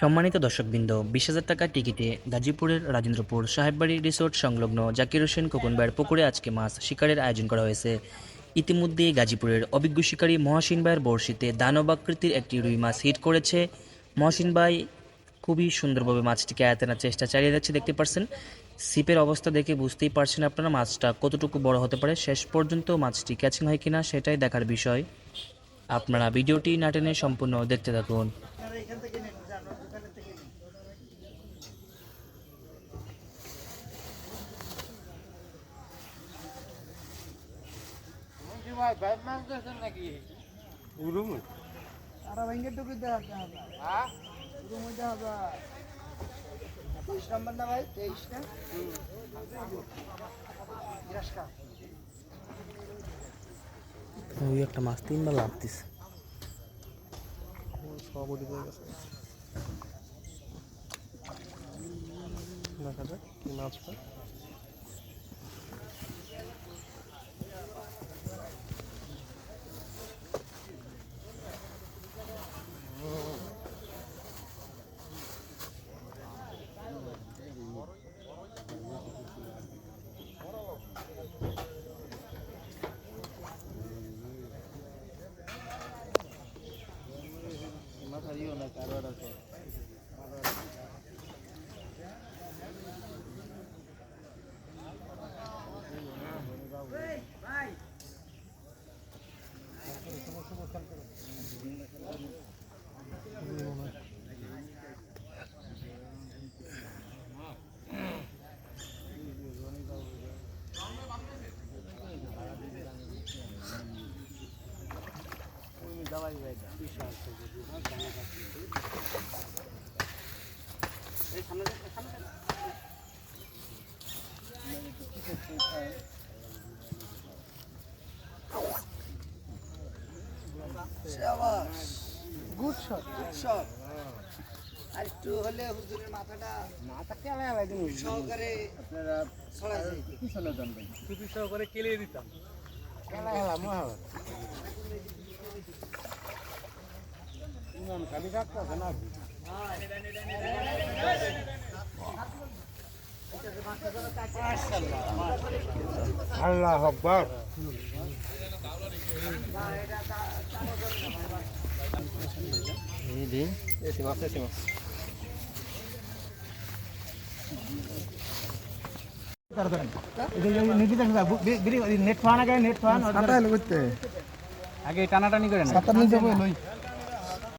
সম্মানিত দর্শকবৃন্দ, 20,000 টাকার টিকিটে গাজীপুরের রাজেন্দ্রপুর সাহেববাড়ি রিসোর্ট সংলগ্ন জাকির হোসেন খোকন ভাইয়ের পুকুরে আজকে মাছ শিকারের আয়োজন করা হয়েছে। ইতিমধ্যে গাজীপুরের অভিজ্ঞ শিকারী মহসিন ভাইয়ের বড়শিতে দানবাকৃতির একটি রুই মাছ হিট করেছে। মহসিন ভাই খুবই সুন্দরভাবে মাছটিকে আয়তানোর চেষ্টা চালিয়ে যাচ্ছে। দেখতে পাচ্ছেন সিপের অবস্থা দেখে বুঝতেই পারছেন আপনারা মাছটা কতটুকু বড় হতে পারে। শেষ পর্যন্ত মাছটি ক্যাচিং হয় কিনা সেটাই দেখার বিষয়। আপনারা ভিডিওটি না টেনে সম্পূর্ণ দেখতে থাকুন। ওই একটা মাছ 3বার লাভ দিছে। সভাপতি হয়ে গেছে দেখা যাক কি মাছটা। Good shot, good shot. আর একটু হলে হুজুরের মাথাটা সহকারে আপনারা ছড়াই যায়। কি ছড়া দেন ভাই? টুপি সহকারে কেলিয়ে দিতাম। খেলা খেলা মহাভারত। ইমাম খালি রাখতেছে না। আল্লাহ আকবার। এসি মাছ, এসি মাছ। আগে টানাটানি করে না।